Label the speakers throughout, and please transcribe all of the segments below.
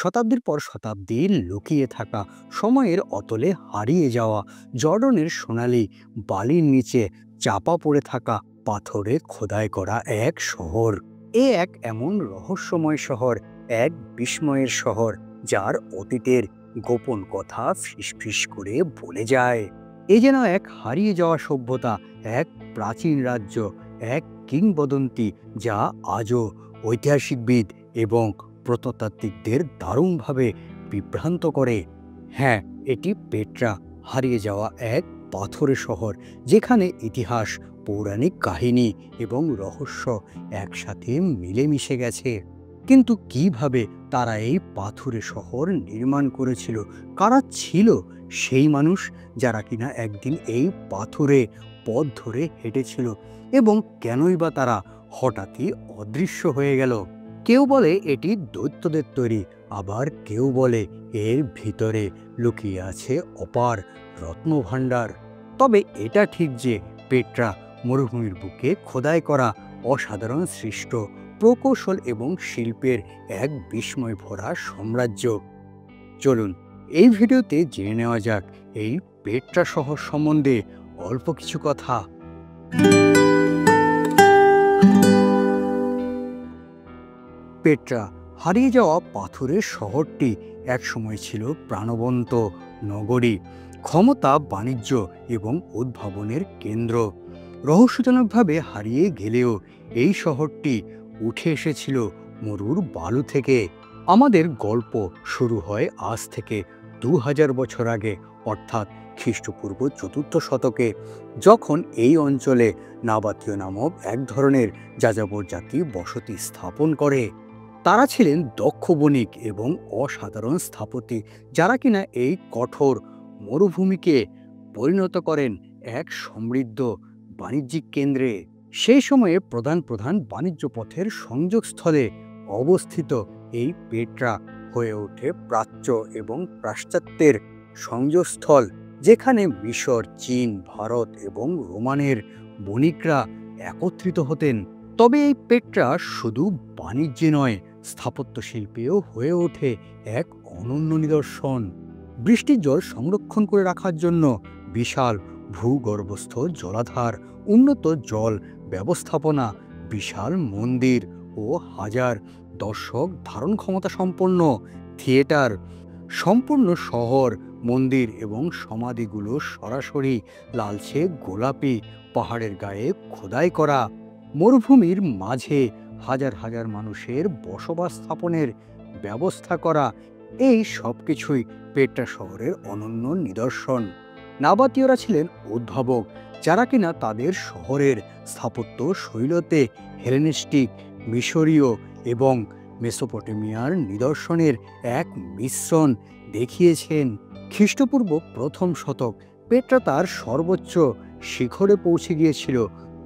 Speaker 1: শতাব্দীর পর শতাব্দী লুকিয়ে থাকা, সময়ের অতলে হারিয়ে যাওয়া জর্ডনের সোনালি বালির নিচে চাপা পড়ে থাকা পাথরে খোদাই করা এক শহর। এক এমন রহস্যময় শহর, এক বিস্ময়ের শহর, যার অতীতের গোপন কথা ফিসফিস করে বলে যায়। এ যেন এক হারিয়ে যাওয়া সভ্যতা, এক প্রাচীন রাজ্য, এক কিংবদন্তি যা আজও ঐতিহাসিকবিদ এবং প্রত্নতাত্ত্বিকদের দারুণভাবে বিভ্রান্ত করে। হ্যাঁ, এটি পেট্রা, হারিয়ে যাওয়া এক পাথরের শহর, যেখানে ইতিহাস, পৌরাণিক কাহিনী এবং রহস্য একসাথে মিলেমিশে গেছে। কিন্তু কিভাবে তারা এই পাথরের শহর নির্মাণ করেছিল? কারা ছিল সেই মানুষ যারা কিনা একদিন এই পাথরে পথ ধরে হেঁটেছিল, এবং কেনই বা তারা হঠাৎই অদৃশ্য হয়ে গেল? কেউ বলে এটি দৈত্যদের তৈরি, আবার কেউ বলে এর ভিতরে লুকিয়ে আছে অপার রত্নভাণ্ডার। তবে এটা ঠিক যে পেট্রা মরুভূমির বুকে খোদাই করা অসাধারণ সৃষ্ট, প্রকৌশল এবং শিল্পের এক বিস্ময় ভরা সাম্রাজ্য। চলুন এই ভিডিওতে জেনে নেওয়া যাক এই পেট্রা শহর সম্বন্ধে অল্প কিছু কথা। পেট্রা, হারিয়ে যাওয়া পাথরের শহরটি একসময় ছিল প্রাণবন্ত নগরী, ক্ষমতা, বাণিজ্য এবং উদ্ভাবনের কেন্দ্র। রহস্যজনকভাবে হারিয়ে গেলেও এই শহরটি উঠে এসেছিল মরুর বালু থেকে। আমাদের গল্প শুরু হয় আজ থেকে 2000 বছর আগে, অর্থাৎ খ্রিস্টপূর্ব 4th শতকে, যখন এই অঞ্চলে নাবাতীয় নামক এক ধরনের যাযাবর জাতি বসতি স্থাপন করে। তারা ছিলেন দক্ষ বণিক এবং অসাধারণ স্থপতি, যারা কিনা এই কঠোর মরুভূমিকে পরিণত করেন এক সমৃদ্ধ বাণিজ্যিক কেন্দ্রে। সেই সময়ে প্রধান প্রধান বাণিজ্য পথের সংযোগস্থলে অবস্থিত এই পেট্রা হয়ে ওঠে প্রাচ্য এবং পাশ্চাত্যের সংযোগস্থল, যেখানে মিশর, চীন, ভারত এবং রোমানের বণিকরা একত্রিত হতেন। তবে এই পেট্রা শুধু বাণিজ্যে নয়, স্থাপত্য শিল্পেও হয়ে ওঠে এক অনন্য নিদর্শন। বৃষ্টির জল সংরক্ষণ করে রাখার জন্য বিশাল ভূগর্ভস্থ জলাধার, উন্নত জল ব্যবস্থাপনা, বিশাল মন্দির ও হাজার দর্শক ধারণ ক্ষমতা সম্পন্ন থিয়েটার। সম্পূর্ণ শহর, মন্দির এবং সমাধিগুলো সরাসরি লালচে গোলাপি পাহাড়ের গায়ে খোদাই করা। মরুভূমির মাঝে হাজার হাজার মানুষের বসবাস স্থাপনের ব্যবস্থা করা, এই সব কিছুই পেট্রা শহরের অনন্য নিদর্শন। নাবাতীয়রা ছিলেন উদ্ভাবক, যারা কিনা তাদের শহরের স্থাপত্য শৈলীতে হেলেনিস্টিক, মিশরীয় এবং মেসোপটেমিয়ার নিদর্শনের এক মিশ্রণ দেখিয়েছেন। খ্রিস্টপূর্ব 1ম শতক পেট্রা তার সর্বোচ্চ শিখরে পৌঁছে গিয়েছিল।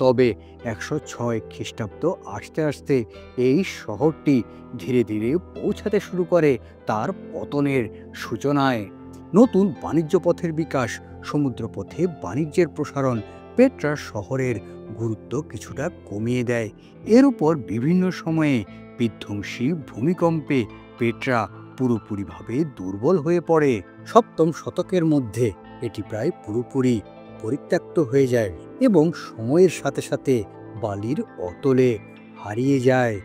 Speaker 1: তবে 106 খ্রিস্টাব্দ আসতে আসতে এই শহরটি ধীরে ধীরে পৌঁছাতে শুরু করে তার পতনের সূচনায়। নতুন বাণিজ্য পথের বিকাশ, সমুদ্রপথে বাণিজ্যের প্রসারণ পেট্রা শহরের গুরুত্ব কিছুটা কমিয়ে দেয়। এর উপর বিভিন্ন সময়ে বিধ্বংসী ভূমিকম্পে পেট্রা পুরোপুরিভাবে দুর্বল হয়ে পড়ে। 7ম শতকের মধ্যে এটি প্রায় পুরোপুরি পরিত্যক্ত হয়ে যায় এবং সময়ের সাথে সাথে বালির অতলে হারিয়ে যায়।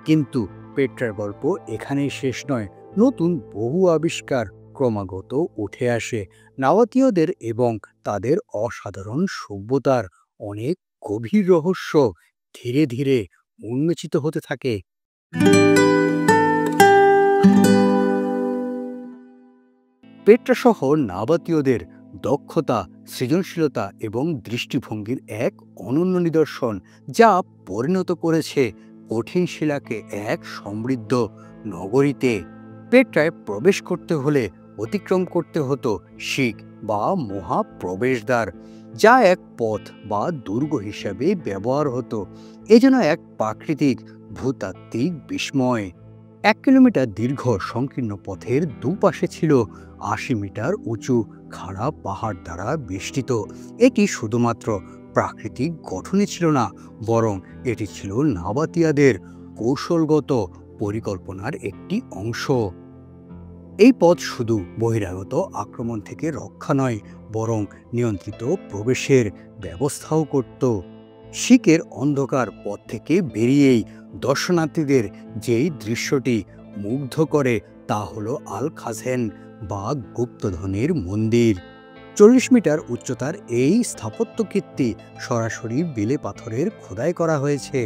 Speaker 1: কিন্তু পেট্রার গল্প এখানেই শেষ নয়। নতুন বহু আবিষ্কার ক্রমাগত উঠে আসে। নাবাতীয়দের এবং তাদের অসাধারণ সভ্যতার অনেক গভীর রহস্য ধীরে ধীরে উন্মোচিত হতে থাকে। পেট্রা শহর নাবাতীয়দের দক্ষতা, সৃজনশীলতা এবং দৃষ্টিভঙ্গির এক অনন্য নিদর্শন, যা পরিণত করেছে কঠিন শিলাকে এক সমৃদ্ধ নগরীতে। পেট্রায় প্রবেশ করতে হলে অতিক্রম করতে হতো শিখ বা মহাপ্রবেশদ্বার, যা এক পথ বা দুর্গ হিসাবে ব্যবহার হতো। এ যেন এক প্রাকৃতিক ভূতাত্ত্বিক বিস্ময়। 1 কিলোমিটার দীর্ঘ সংকীর্ণ পথের দুপাশে ছিল 80 মিটার উঁচু খাড়া পাহাড় দ্বারা বেষ্টিত। এটি শুধুমাত্র প্রাকৃতিক গঠনই ছিল না, বরং এটি ছিল নাবাতীয়দের কৌশলগত পরিকল্পনার একটি অংশ। এই পথ শুধু বহিরাগত আক্রমণ থেকে রক্ষা নয়, বরং নিয়ন্ত্রিত প্রবেশের ব্যবস্থাও করত। শিখের অন্ধকার পথ থেকে বেরিয়েই দর্শনার্থীদের যেই দৃশ্যটি মুগ্ধ করে তা হলো আল খাজেন বা গুপ্তধনের মন্দির। 40 মিটার উচ্চতার এই স্থাপত্যকীর্তি সরাসরি বেলে পাথরের খোদাই করা হয়েছে।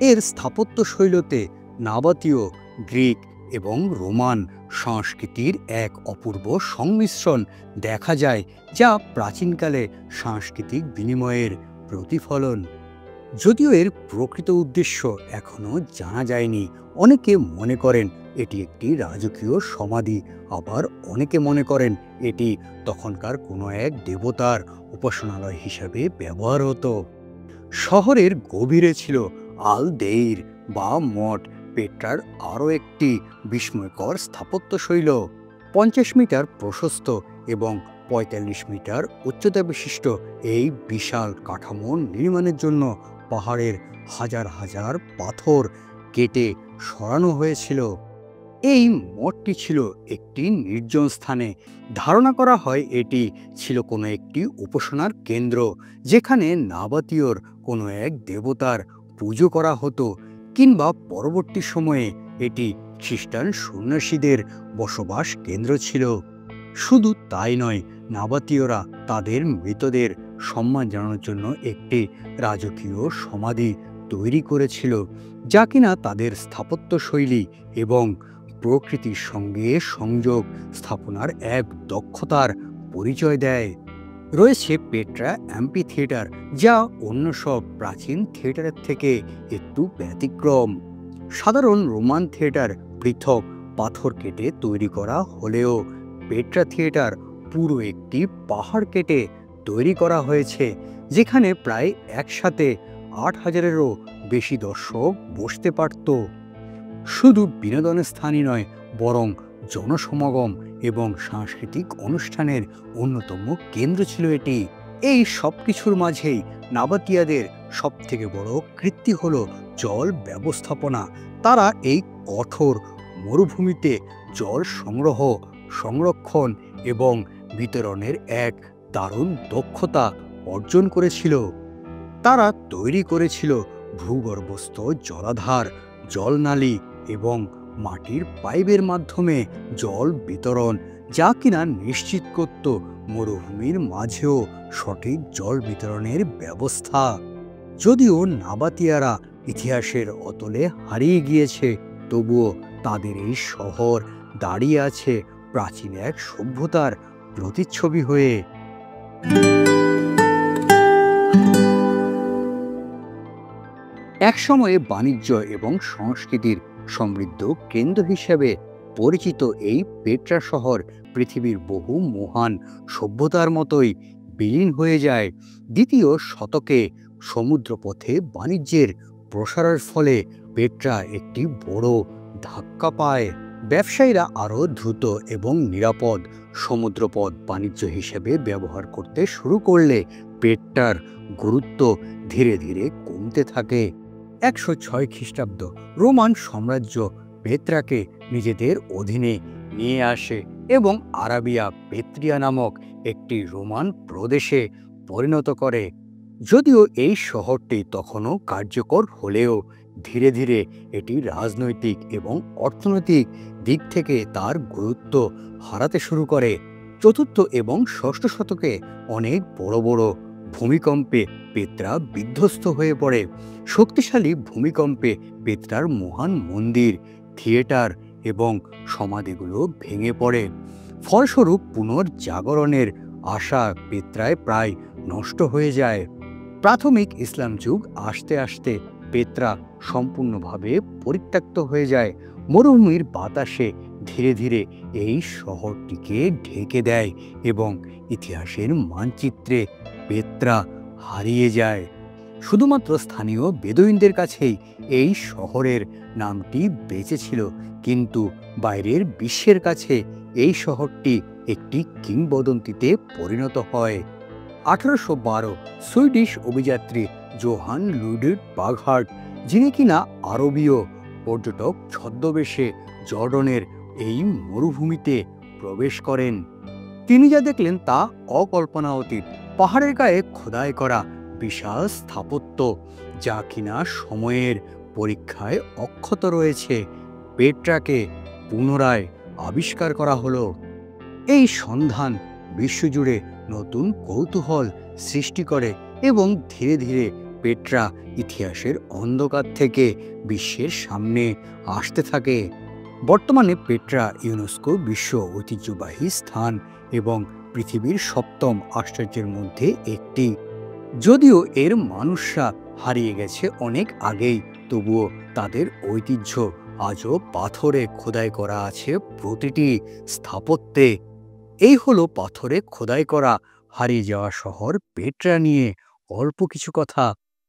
Speaker 1: এর স্থাপত্যশৈলীতে নাবাতীয়, গ্রিক এবং রোমান সংস্কৃতির এক অপূর্ব সংমিশ্রণ দেখা যায়, যা প্রাচীনকালে সাংস্কৃতিক বিনিময়ের প্রতিফলন। যদিও এর প্রকৃত উদ্দেশ্য এখনও জানা যায়নি। অনেকে মনে করেন এটি একটি রাজকীয় সমাধি, আবার অনেকে মনে করেন এটি তখনকার কোনো এক দেবতার উপাসনালয় হিসাবে ব্যবহার হতো। শহরের গভীরে ছিল আল দেইর বা মঠ, পেট্রার আরও একটি বিস্ময়কর স্থাপত্যশৈল। 50 মিটার প্রশস্ত এবং 45 মিটার উচ্চতা বিশিষ্ট এই বিশাল কাঠামো নির্মাণের জন্য পাহাড়ের হাজার হাজার পাথর কেটে সরানো হয়েছিল। এই মঠটি ছিল একটি নির্জন স্থানে। ধারণা করা হয় এটি ছিল কোনো একটি উপাসনার কেন্দ্র, যেখানে নাবাতীয়র কোনো এক দেবতার পুজো করা হতো, কিংবা পরবর্তী সময়ে এটি খ্রিস্টান সন্ন্যাসীদের বসবাস কেন্দ্র ছিল। শুধু তাই নয়, নাবাতীয়রা তাদের মৃতদের সম্মান জানানোর জন্য একটি রাজকীয় সমাধি তৈরি করেছিল, যা কিনা তাদের স্থাপত্যশৈলী এবং প্রকৃতির সঙ্গে সংযোগ স্থাপনার এক দক্ষতার পরিচয় দেয়। রয়েছে পেট্রা অ্যাম্পি থিয়েটার, যা অন্য সব প্রাচীন থিয়েটারের থেকে একটু ব্যতিক্রম। সাধারণ রোমান থিয়েটার পৃথক পাথর কেটে তৈরি করা হলেও পেট্রা থিয়েটার পুরো একটি পাহাড় কেটে তৈরি করা হয়েছে, যেখানে প্রায় একসাথে 8,000-এরও বেশি দর্শক বসতে পারত। শুধু বিনোদনের স্থানই নয়, বরং জনসমাগম এবং সাংস্কৃতিক অনুষ্ঠানের অন্যতম কেন্দ্র ছিল এটি। এই সব কিছুর মাঝেই নাবাতিয়াদের সবথেকে বড় কীর্তি হল জল ব্যবস্থাপনা। তারা এই কঠোর মরুভূমিতে জল সংগ্রহ, সংরক্ষণ এবং বিতরণের এক দারুণ দক্ষতা অর্জন করেছিল। তারা তৈরি করেছিল ভূগর্ভস্থ জলাধার, জলনালী এবং মাটির পাইপের মাধ্যমে জল বিতরণ, যা কিনা নিশ্চিত করত মরুভূমির মাঝেও সঠিক জল বিতরণের ব্যবস্থা। যদিও নাবাতিয়ারা ইতিহাসের অতলে হারিয়ে গিয়েছে, তবুও তাদের এই শহর দাঁড়িয়ে আছে প্রাচীন এক সভ্যতার প্রতিচ্ছবি হয়ে। একসময়ে বাণিজ্য এবং সংস্কৃতির সমৃদ্ধ কেন্দ্র হিসেবে পরিচিত এই পেট্রা শহর পৃথিবীর বহু মহান সভ্যতার মতোই বিলীন হয়ে যায়। দ্বিতীয় শতকে সমুদ্রপথে বাণিজ্যের প্রসারের ফলে পেট্রা একটি বড় ধাক্কা পায়। ব্যবসায়ীরা আরও দ্রুত এবং নিরাপদ সমুদ্রপথ বাণিজ্য হিসেবে ব্যবহার করতে শুরু করলে পেট্রার গুরুত্ব ধীরে ধীরে কমতে থাকে। 106 খ্রিস্টাব্দ রোমান সাম্রাজ্য পেত্রাকে নিজেদের অধীনে নিয়ে আসে এবং আরাবিয়া পেত্রিয়া নামক একটি রোমান প্রদেশে পরিণত করে। যদিও এই শহরটি তখনও কার্যকর হলেও ধীরে ধীরে এটি রাজনৈতিক এবং অর্থনৈতিক দিক থেকে তার গুরুত্ব হারাতে শুরু করে। চতুর্থ এবং ষষ্ঠ শতকে অনেক বড় বড় ভূমিকম্পে পেত্রা বিধ্বস্ত হয়ে পড়ে। শক্তিশালী ভূমিকম্পে পেত্রার মহান মন্দির, থিয়েটার এবং সমাধিগুলো ভেঙে পড়ে। ফলস্বরূপ পুনর্জাগরণের আশা পেত্রায় প্রায় নষ্ট হয়ে যায়। প্রাথমিক ইসলাম যুগ আসতে আসতে পেত্রা সম্পূর্ণভাবে পরিত্যক্ত হয়ে যায়। মরুভূমির বাতাসে ধীরে ধীরে এই শহরটিকে ঢেকে দেয় এবং ইতিহাসের মানচিত্রে পেত্রা হারিয়ে যায়। শুধুমাত্র স্থানীয় বেদুইনদের কাছেই এই শহরের নামটি বেঁচে ছিল, কিন্তু বাইরের বিশ্বের কাছে এই শহরটি একটি কিংবদন্তিতে পরিণত হয়। 1812 সুইডিশ অভিযাত্রী জোহান লুইডিট বাগহার্ট, যিনি কিনা আরবীয় পর্যটক ছদ্মবেশে জর্ডনের এই মরুভূমিতে প্রবেশ করেন। তিনি যা দেখলেন তা অকল্পনা অতীত। পাহাড়ের গায়ে খোদাই করা বিশাল স্থাপত্য, যা কিনা সময়ের পরীক্ষায় অক্ষত রয়েছে। পেট্রাকে পুনরায় আবিষ্কার করা হলো। এই সন্ধান বিশ্বজুড়ে নতুন কৌতূহল সৃষ্টি করে এবং ধীরে ধীরে পেট্রা ইতিহাসের অন্ধকার থেকে বিশ্বের সামনে আসতে থাকে। বর্তমানে পেট্রা ইউনেস্কো বিশ্ব ঐতিহ্যবাহী স্থান এবং পৃথিবীর 7ম আশ্চর্যের মধ্যে একটি। যদিও এর মানুষরা হারিয়ে গেছে অনেক আগেই, তবুও তাদের ঐতিহ্য আজও পাথরে খোদাই করা আছে প্রতিটি স্থাপত্যে। এই হলো পাথরে খোদাই করা হারিয়ে যাওয়া শহর পেট্রা নিয়ে অল্প কিছু কথা।